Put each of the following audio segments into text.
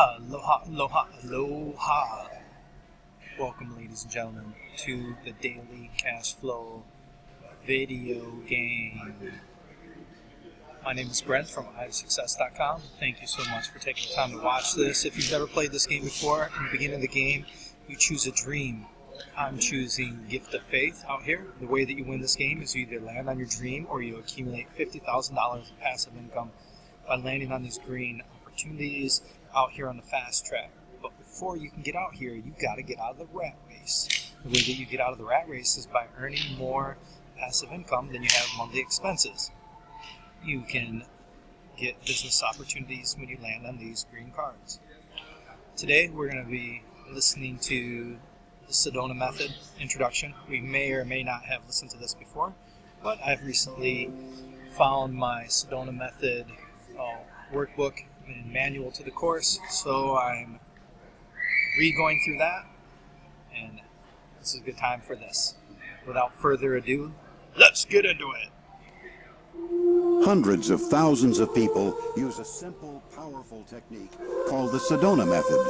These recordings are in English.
Aloha, aloha, aloha. Welcome, ladies and gentlemen, to the Daily Cash Flow video game. My name is Brent from iSuccess.com. Thank you so much for taking the time to watch this. If you've never played this game before, in the beginning of the game, you choose a dream. I'm choosing Gift of Faith out here. The way that you win this game is you either land on your dream or you accumulate $50,000 in passive income by landing on these green opportunities out here on the fast track. But before you can get out here, you got to get out of the rat race. The way that you get out of the rat race is by earning more passive income than you have monthly expenses. You can get business opportunities when you land on these green cards. Today we're going to be listening to the Sedona Method introduction. We may or may not have listened to this before, but I've recently found my Sedona Method workbook and manual to the course, so I'm re-going through that, and this is a good time for this. Without further ado, let's get into it. Hundreds of thousands of people use a simple, powerful technique called the Sedona Method.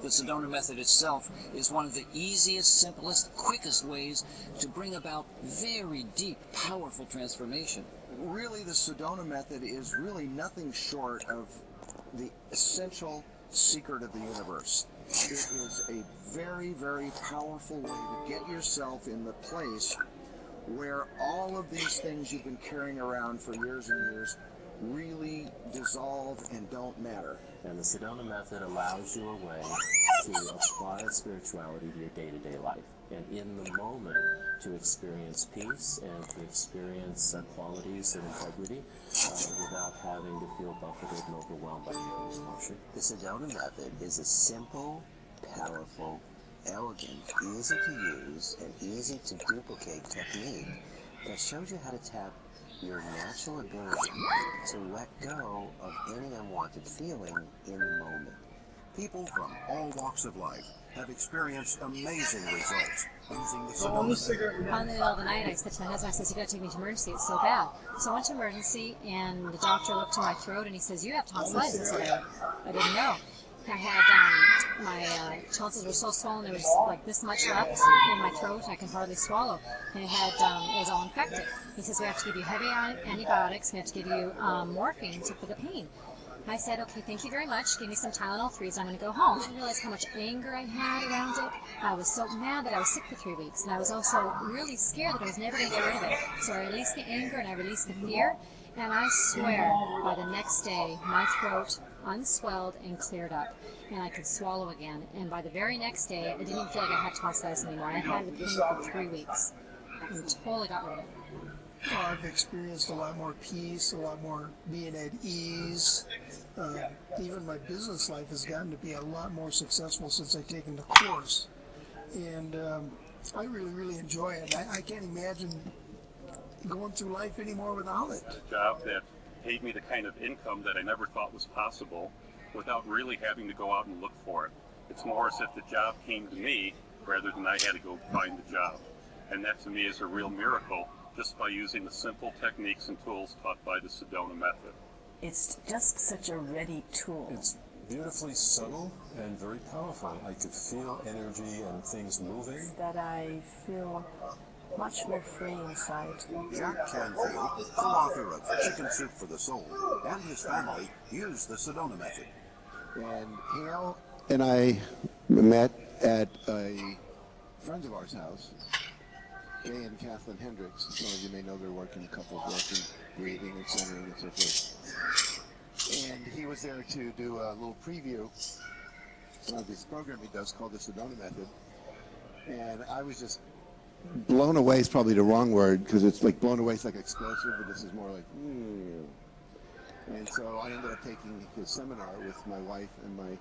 The Sedona Method itself is one of the easiest, simplest, quickest ways to bring about very deep, powerful transformation. Really, the Sedona Method is really nothing short of the essential secret of the universe. It is a very, very powerful way to get yourself in the place where all of these things you've been carrying around for years and years really dissolve and don't matter. And the Sedona Method allows you a way to apply spirituality to your day-to-day life. And in the moment, to experience peace and to experience qualities of integrity without having to feel buffeted and overwhelmed by negative emotion. The Sedona Method is a simple, powerful, elegant, easy to use, and easy to duplicate technique that shows you how to tap your natural ability to let go of any unwanted feeling in the moment. People from all walks of life have experienced amazing results using the Sedona Method. On the middle of the night, I said to my husband, I said, you got to take me to emergency, it's so bad. So I went to emergency, and the doctor looked in my throat, and he says, you have tonsillitis. I said, I didn't know. I had, my tonsils were so swollen, there was like this much left in my throat, and I could hardly swallow. And it was all infected. He says, we have to give you heavy antibiotics, we have to give you morphine for the pain. I said, okay, thank you very much. Give me some Tylenol 3s, I'm going to go home. I didn't realize how much anger I had around it. I was so mad that I was sick for 3 weeks. And I was also really scared that I was never going to get rid of it. So I released the anger and I released the fear. And I swear, by the next day, my throat unswelled and cleared up. And I could swallow again. And by the very next day, I didn't even feel like I had tonsillitis anymore. I had the pain for 3 weeks. And totally got rid of it. I've experienced a lot more peace, a lot more being at ease. Even my business life has gotten to be a lot more successful since I've taken the course. And I really, really enjoy it. I can't imagine going through life anymore without it. A job that paid me the kind of income that I never thought was possible without really having to go out and look for it. It's more as if the job came to me rather than I had to go find the job. And that to me is a real miracle, just by using the simple techniques and tools taught by the Sedona Method. It's just such a ready tool. It's beautifully subtle and very powerful. I could feel energy and things moving. That I feel much more free inside. Jack Canfield, co-author of Chicken Soup for the Soul, and his family use the Sedona Method. And Hale and I met at a friend of ours' house, Jay and Kathleen Hendricks. Some of you may know their work in couples work and breathing and centering and so forth. And he was there to do a little preview of this program he does called the Sedona Method. And I was just blown away is probably the wrong word, because it's like blown away is like explosive, but this is more like, And so I ended up taking his seminar with my wife and my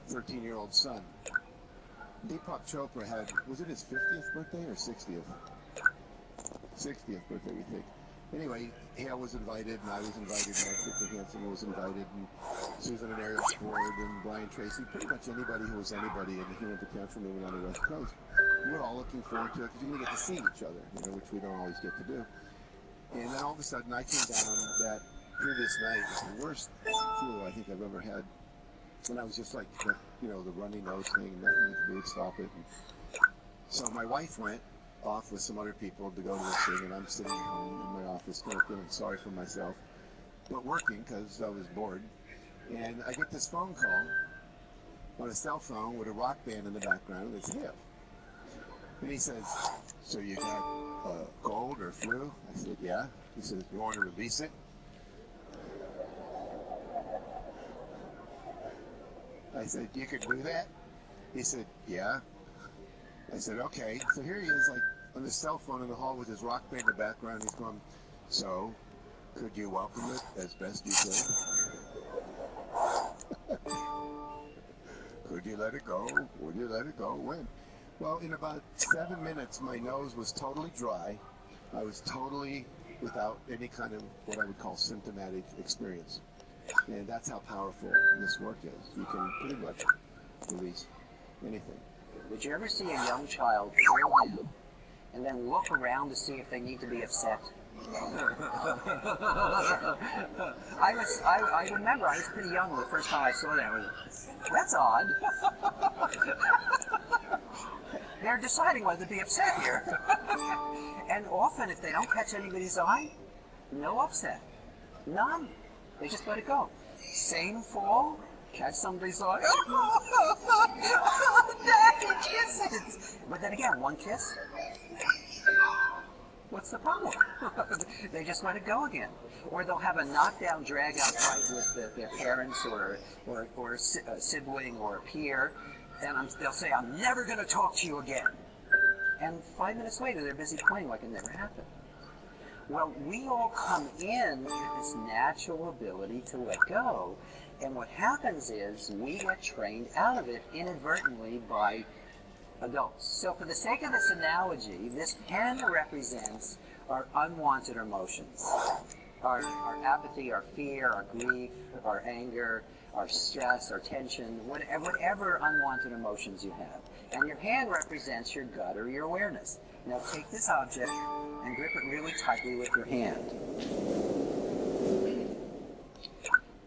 13-year-old son. Deepak Chopra had, was it his 50th birthday or 60th? 60th birthday, we think. Anyway, Hale was invited, and I was invited, and Mark Hansen was invited, and Susan and Ariel Ford, and Brian Tracy, pretty much anybody who was anybody in the human potential movement on the West Coast. We were all looking forward to it, because you're going to get to see each other, which we don't always get to do. And then all of a sudden, I came down that previous night. It was the worst flu I think I've ever had And I was just like, the runny nose thing, nothing you could do to stop it. And so my wife went off with some other people to go to this thing, and I'm sitting home in my office kind of feeling sorry for myself, but working because I was bored. And I get this phone call on a cell phone with a rock band in the background. It's him. And he says, so you got cold or flu? I said, yeah. He says, you want to release it? I said, you could do that? He said, yeah. I said, okay. So here he is, like, on his cell phone in the hall with his rock band in the background. He's going, so, could you welcome it as best you could? Could you let it go? Would you let it go? When? Well, in about 7 minutes, my nose was totally dry. I was totally without any kind of what I would call symptomatic experience. And that's how powerful this work is. You can pretty much release anything. Did you ever see a young child fall down and then look around to see if they need to be upset? I remember I was pretty young the first time I saw that. That's odd. They're deciding whether to be upset here. And often if they don't catch anybody's eye, no upset. None. They just let it go. Same fall, catch somebody's eye. Daddy, kiss it. But then again, one kiss. What's the problem? They just let it go again. Or they'll have a knockdown, drag-out fight with their parents or a sibling or a peer, and they'll say, I'm never going to talk to you again. And 5 minutes later, they're busy playing like it never happened. Well, we all come in with this natural ability to let go, and what happens is we get trained out of it inadvertently by adults. So for the sake of this analogy, this pen represents our unwanted emotions. Our apathy, our fear, our grief, our anger, our stress, our tension, whatever unwanted emotions you have. And your hand represents your gut or your awareness. Now take this object and grip it really tightly with your hand.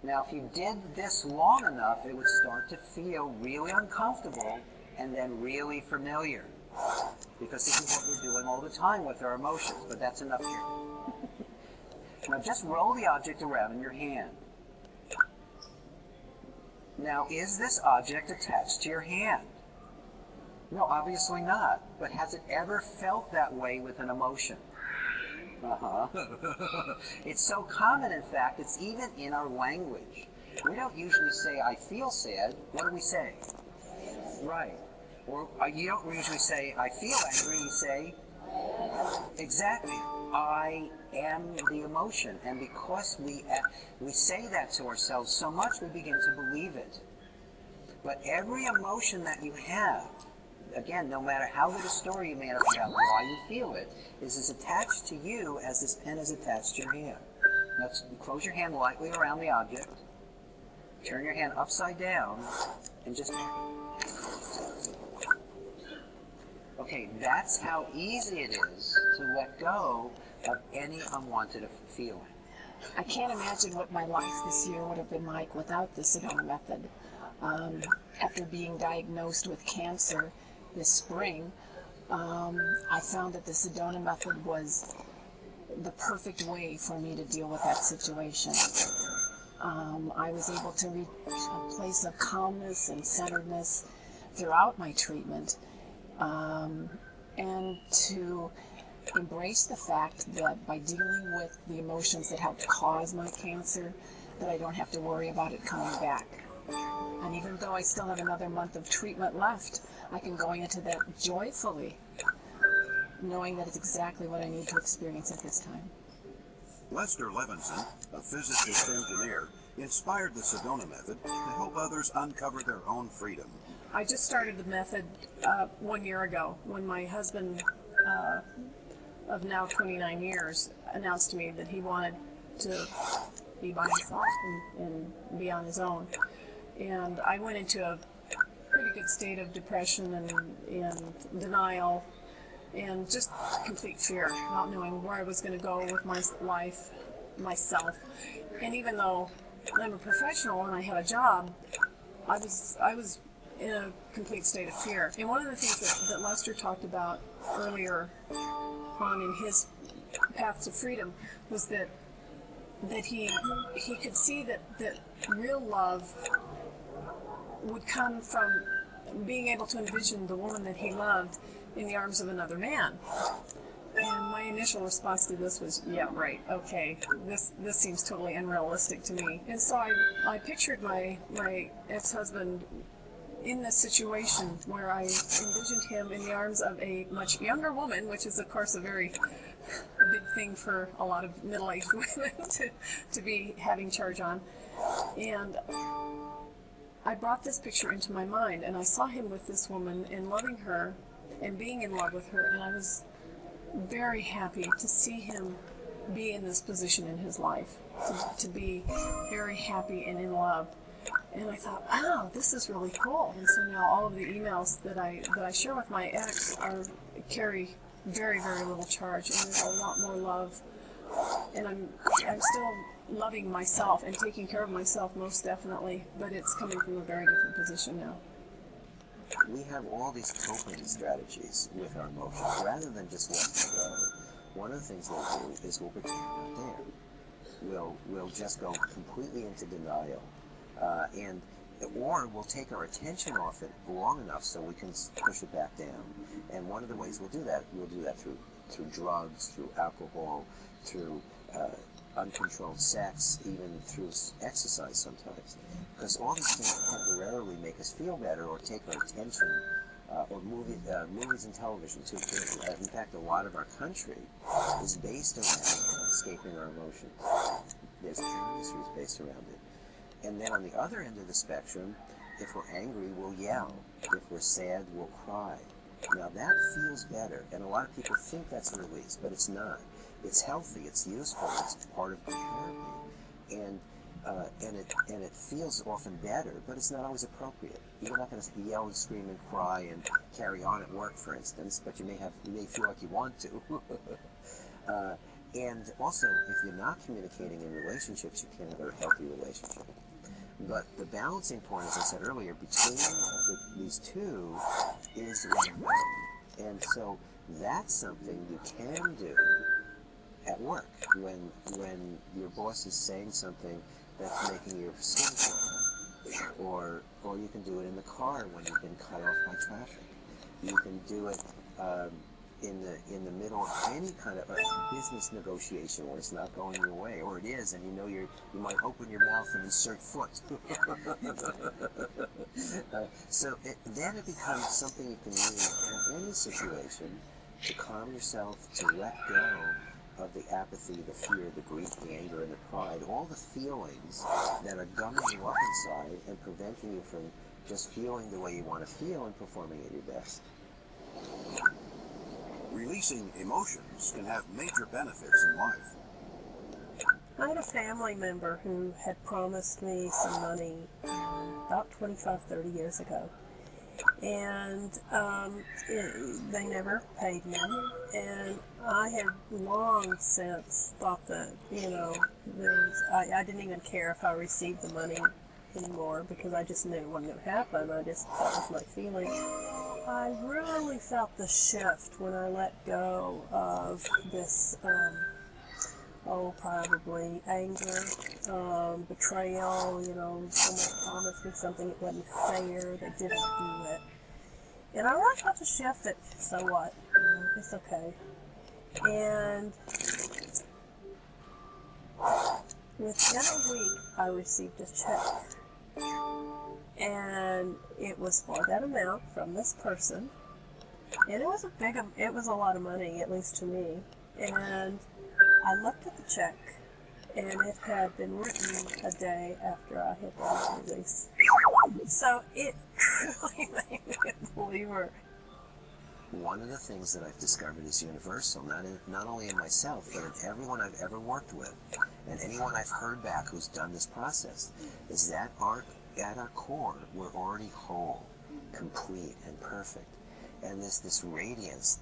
Now if you did this long enough, it would start to feel really uncomfortable and then really familiar. Because this is what we're doing all the time with our emotions, but that's enough here. Now just roll the object around in your hand. Now is this object attached to your hand? No, obviously not. But has it ever felt that way with an emotion? It's so common, in fact, it's even in our language. We don't usually say, I feel sad. What do we say? Right. Or you don't usually say, I feel angry. You say, exactly, I am the emotion. And because we say that to ourselves so much, we begin to believe it. But every emotion that you have, again, no matter how good a story you made up about why you feel it, is as attached to you as this pen is attached to your hand. Now, close your hand lightly around the object, turn your hand upside down, and just... Okay, that's how easy it is to let go of any unwanted feeling. I can't imagine what my life this year would have been like without the Sedona method. After being diagnosed with cancer this spring, I found that the Sedona method was the perfect way for me to deal with that situation. I was able to reach a place of calmness and centeredness throughout my treatment, and to embrace the fact that by dealing with the emotions that helped cause my cancer, that I don't have to worry about it coming back. And even though I still have another month of treatment left, I can go into that joyfully, knowing that it's exactly what I need to experience at this time. Lester Levinson, a physicist engineer, inspired the Sedona method to help others uncover their own freedom. I just started the method 1 year ago when my husband of now 29 years announced to me that he wanted to be by himself and be on his own. And I went into a pretty good state of depression and denial and just complete fear, not knowing where I was going to go with my life, myself. And even though I'm a professional and I have a job, I was in a complete state of fear. And one of the things that Lester talked about earlier on in his path to freedom was that he could see that real love would come from being able to envision the woman that he loved in the arms of another man. And my initial response to this was, yeah, right, okay, this seems totally unrealistic to me. And so I pictured my ex-husband in this situation where I envisioned him in the arms of a much younger woman, which is, of course, a big thing for a lot of middle-aged women to be having charge on. And I brought this picture into my mind, and I saw him with this woman and loving her and being in love with her, and I was very happy to see him be in this position in his life, to be very happy and in love. And I thought, wow, this is really cool. And so now all of the emails that I share with my ex carry very, very little charge, and there's a lot more love. And I'm still loving myself and taking care of myself, most definitely, but it's coming from a very different position now. We have all these coping strategies with our emotions. Rather than just let them go, one of the things we'll do is we'll pretend they're not there. We'll just go completely into denial, or we'll take our attention off it long enough so we can push it back down. And one of the ways we'll do that through drugs, through alcohol, through uncontrolled sex, even through exercise sometimes. Because all these things temporarily make us feel better or take our attention, or movies and television too. In fact, a lot of our country is based around escaping our emotions. There's industries based around it. And then on the other end of the spectrum, if we're angry, we'll yell. If we're sad, we'll cry. Now that feels better, and a lot of people think that's a release, but it's not. It's healthy, it's useful, it's part of therapy, and it feels often better, but it's not always appropriate. You're not going to yell and scream and cry and carry on at work, for instance, but you may feel like you want to. And also, if you're not communicating in relationships, you can't have a healthy relationship. But the balancing point, as I said earlier, between these two is letting go. And so that's something you can do at work when your boss is saying something that's making your skin crawl. Or you can do it in the car when you've been cut off by traffic. You can do it in the middle of any kind of business negotiation where it's not going your way, or it is, and you might open your mouth and insert foot. Then it becomes something you can use in any situation to calm yourself, to let go of the apathy, the fear, the grief, the anger, and the pride, all the feelings that are gumming you up inside and preventing you from just feeling the way you want to feel and performing at your best. Releasing emotions can have major benefits in life. I had a family member who had promised me some money about 30 years ago. And they never paid me. And I had long since thought that, I didn't even care if I received the money anymore because I just knew it wasn't going to happen. That was my feeling. I really felt the shift when I let go of this, probably anger, betrayal, someone promised me something that wasn't fair, they didn't do it. And I really felt the shift that, so what, it's okay. And within a week, I received a check. And it was for that amount from this person. And it was a lot of money, at least to me. And I looked at the check, and it had been written a day after I had done the release. So it truly made me a believer. One of the things that I've discovered is universal, not only in myself, but in everyone I've ever worked with, and anyone I've heard back who's done this process, is that at our core, we're already whole, complete, and perfect. And this radiance